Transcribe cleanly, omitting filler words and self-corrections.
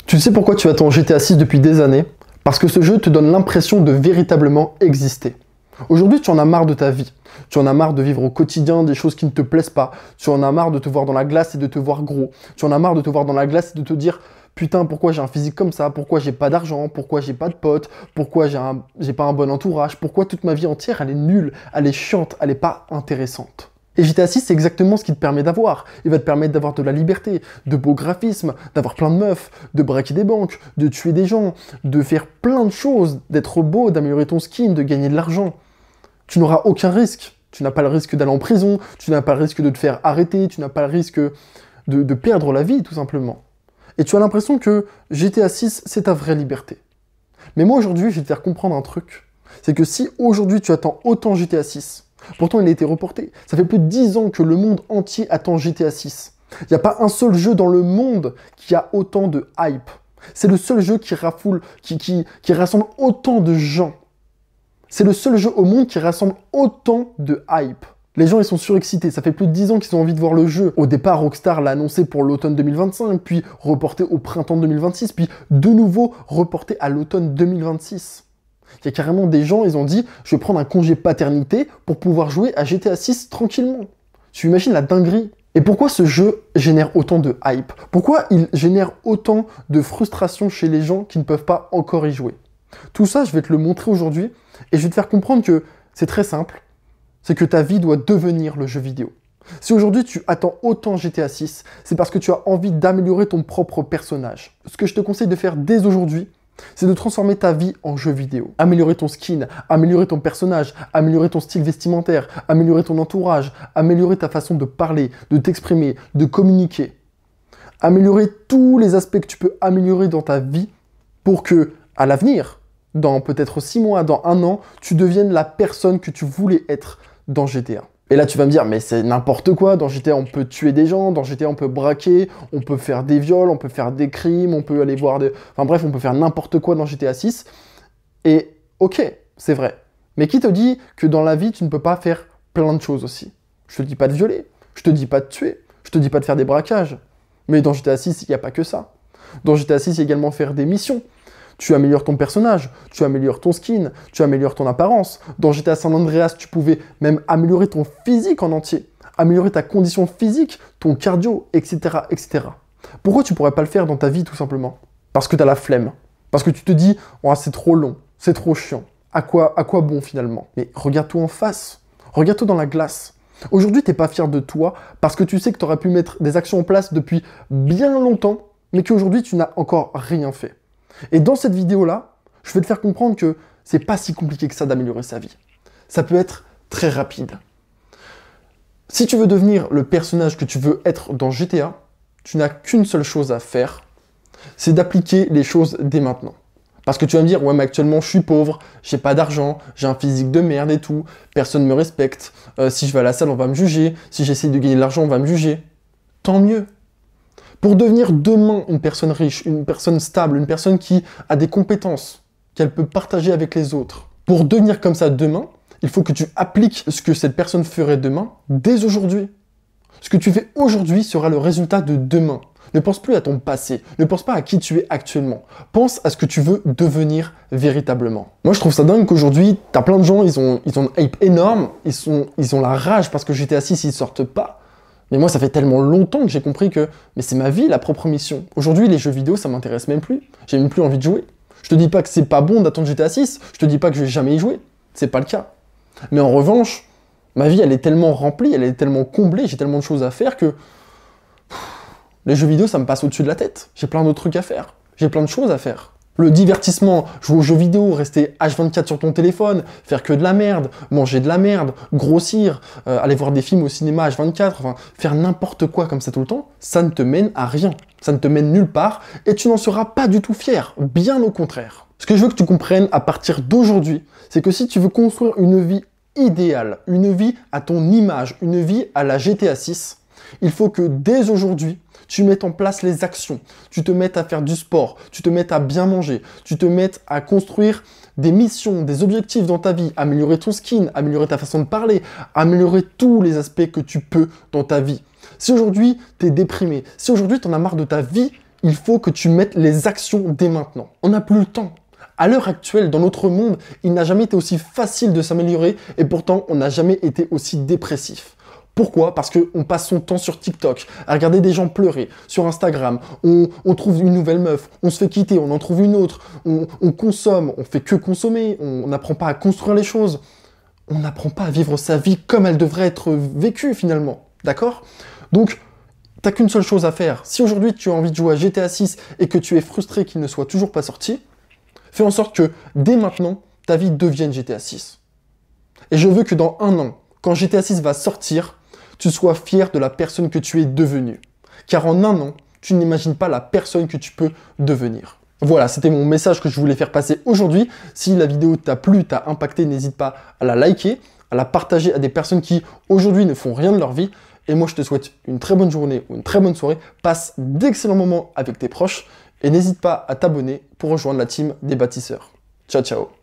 Tu sais pourquoi tu attends GTA 6 depuis des années? Parce que ce jeu te donne l'impression de véritablement exister. Aujourd'hui, tu en as marre de ta vie. Tu en as marre de vivre au quotidien des choses qui ne te plaisent pas. Tu en as marre de te voir dans la glace et de te voir gros. Tu en as marre de te voir dans la glace et de te dire « Putain, pourquoi j'ai un physique comme ça? Pourquoi j'ai pas d'argent? Pourquoi j'ai pas de potes? Pourquoi j'ai pas un bon entourage? Pourquoi toute ma vie entière, elle est nulle, elle est chiante, elle est pas intéressante ?» Et GTA 6, c'est exactement ce qu'il te permet d'avoir. Il va te permettre d'avoir de la liberté, de beaux graphismes, d'avoir plein de meufs, de braquer des banques, de tuer des gens, de faire plein de choses, d'être beau, d'améliorer ton skin, de gagner de l'argent. Tu n'auras aucun risque. Tu n'as pas le risque d'aller en prison, tu n'as pas le risque de te faire arrêter, tu n'as pas le risque de perdre la vie, tout simplement. Et tu as l'impression que GTA 6, c'est ta vraie liberté. Mais moi, aujourd'hui, je vais te faire comprendre un truc. C'est que si aujourd'hui, tu attends autant GTA 6, pourtant, il a été reporté. Ça fait plus de 10 ans que le monde entier attend GTA 6. Il n'y a pas un seul jeu dans le monde qui a autant de hype. C'est le seul jeu qui rassemble autant de gens. C'est le seul jeu au monde qui rassemble autant de hype. Les gens, ils sont surexcités. Ça fait plus de 10 ans qu'ils ont envie de voir le jeu. Au départ, Rockstar l'a annoncé pour l'automne 2025, puis reporté au printemps 2026, puis de nouveau reporté à l'automne 2026. Il y a carrément des gens, ils ont dit « Je vais prendre un congé paternité pour pouvoir jouer à GTA 6 tranquillement. » Tu imagines la dinguerie? Et pourquoi ce jeu génère autant de hype? Pourquoi il génère autant de frustration chez les gens qui ne peuvent pas encore y jouer? Tout ça, je vais te le montrer aujourd'hui et je vais te faire comprendre que c'est très simple. C'est que ta vie doit devenir le jeu vidéo. Si aujourd'hui tu attends autant GTA 6, c'est parce que tu as envie d'améliorer ton propre personnage. Ce que je te conseille de faire dès aujourd'hui, c'est de transformer ta vie en jeu vidéo. Améliorer ton skin, améliorer ton personnage, améliorer ton style vestimentaire, améliorer ton entourage, améliorer ta façon de parler, de t'exprimer, de communiquer. Améliorer tous les aspects que tu peux améliorer dans ta vie pour que, à l'avenir, dans peut-être 6 mois, dans 1 an, tu deviennes la personne que tu voulais être dans GTA. Et là, tu vas me dire, mais c'est n'importe quoi, dans GTA, on peut tuer des gens, dans GTA, on peut braquer, on peut faire des viols, on peut faire des crimes, on peut aller voir des... Enfin bref, on peut faire n'importe quoi dans GTA 6. Et ok, c'est vrai. Mais qui te dit que dans la vie, tu ne peux pas faire plein de choses aussi? Je te dis pas de violer, je te dis pas de tuer, je te dis pas de faire des braquages. Mais dans GTA 6, il n'y a pas que ça. Dans GTA 6, il y a également faire des missions. Tu améliores ton personnage, tu améliores ton skin, tu améliores ton apparence. Dans GTA San Andreas, tu pouvais même améliorer ton physique en entier, améliorer ta condition physique, ton cardio, etc., etc. Pourquoi tu pourrais pas le faire dans ta vie, tout simplement? Parce que tu as la flemme. Parce que tu te dis, oh, c'est trop long, c'est trop chiant. À quoi bon, finalement? Mais regarde-toi en face. Regarde-toi dans la glace. Aujourd'hui, tu n'es pas fier de toi parce que tu sais que tu aurais pu mettre des actions en place depuis bien longtemps, mais qu'aujourd'hui, tu n'as encore rien fait. Et dans cette vidéo-là, je vais te faire comprendre que c'est pas si compliqué que ça d'améliorer sa vie. Ça peut être très rapide. Si tu veux devenir le personnage que tu veux être dans GTA, tu n'as qu'une seule chose à faire, c'est d'appliquer les choses dès maintenant. Parce que tu vas me dire, ouais mais actuellement je suis pauvre, j'ai pas d'argent, j'ai un physique de merde et tout, personne me respecte, si je vais à la salle on va me juger, si j'essaie de gagner de l'argent on va me juger. Tant mieux. Pour devenir demain une personne riche, une personne stable, une personne qui a des compétences qu'elle peut partager avec les autres, pour devenir comme ça demain, il faut que tu appliques ce que cette personne ferait demain dès aujourd'hui. Ce que tu fais aujourd'hui sera le résultat de demain. Ne pense plus à ton passé, ne pense pas à qui tu es actuellement. Pense à ce que tu veux devenir véritablement. Moi je trouve ça dingue qu'aujourd'hui, t'as plein de gens, ils ont une hype énorme, ils ont la rage parce que GTA 6 ils sortent pas. Mais moi, ça fait tellement longtemps que j'ai compris que mais c'est ma vie, la propre mission. Aujourd'hui, les jeux vidéo, ça m'intéresse même plus. J'ai même plus envie de jouer. Je te dis pas que c'est pas bon d'attendre GTA 6, je te dis pas que je vais jamais y jouer. C'est pas le cas. Mais en revanche, ma vie, elle est tellement remplie, elle est tellement comblée, j'ai tellement de choses à faire que les jeux vidéo, ça me passe au-dessus de la tête. J'ai plein d'autres trucs à faire. J'ai plein de choses à faire. Le divertissement, jouer aux jeux vidéo, rester H24 sur ton téléphone, faire que de la merde, manger de la merde, grossir, aller voir des films au cinéma H24, enfin, faire n'importe quoi comme ça tout le temps, ça ne te mène à rien. Ça ne te mène nulle part et tu n'en seras pas du tout fier, bien au contraire. Ce que je veux que tu comprennes à partir d'aujourd'hui, c'est que si tu veux construire une vie idéale, une vie à ton image, une vie à la GTA 6, il faut que dès aujourd'hui, tu mettes en place les actions, tu te mettes à faire du sport, tu te mettes à bien manger, tu te mettes à construire des missions, des objectifs dans ta vie, améliorer ton skin, améliorer ta façon de parler, améliorer tous les aspects que tu peux dans ta vie. Si aujourd'hui, tu es déprimé, si aujourd'hui, tu en as marre de ta vie, il faut que tu mettes les actions dès maintenant. On n'a plus le temps. À l'heure actuelle, dans notre monde, il n'a jamais été aussi facile de s'améliorer et pourtant, on n'a jamais été aussi dépressif. Pourquoi? Parce qu'on passe son temps sur TikTok, à regarder des gens pleurer, sur Instagram, on trouve une nouvelle meuf, on se fait quitter, on en trouve une autre, on consomme, on fait que consommer, on n'apprend pas à construire les choses, on n'apprend pas à vivre sa vie comme elle devrait être vécue finalement, d'accord? Donc, t'as qu'une seule chose à faire. Si aujourd'hui tu as envie de jouer à GTA 6 et que tu es frustré qu'il ne soit toujours pas sorti, fais en sorte que, dès maintenant, ta vie devienne GTA 6. Et je veux que dans 1 an, quand GTA 6 va sortir, tu sois fier de la personne que tu es devenue. Car en 1 an, tu n'imagines pas la personne que tu peux devenir. Voilà, c'était mon message que je voulais faire passer aujourd'hui. Si la vidéo t'a plu, t'a impacté, n'hésite pas à la liker, à la partager à des personnes qui, aujourd'hui, ne font rien de leur vie. Et moi, je te souhaite une très bonne journée ou une très bonne soirée. Passe d'excellents moments avec tes proches. Et n'hésite pas à t'abonner pour rejoindre la team des bâtisseurs. Ciao, ciao.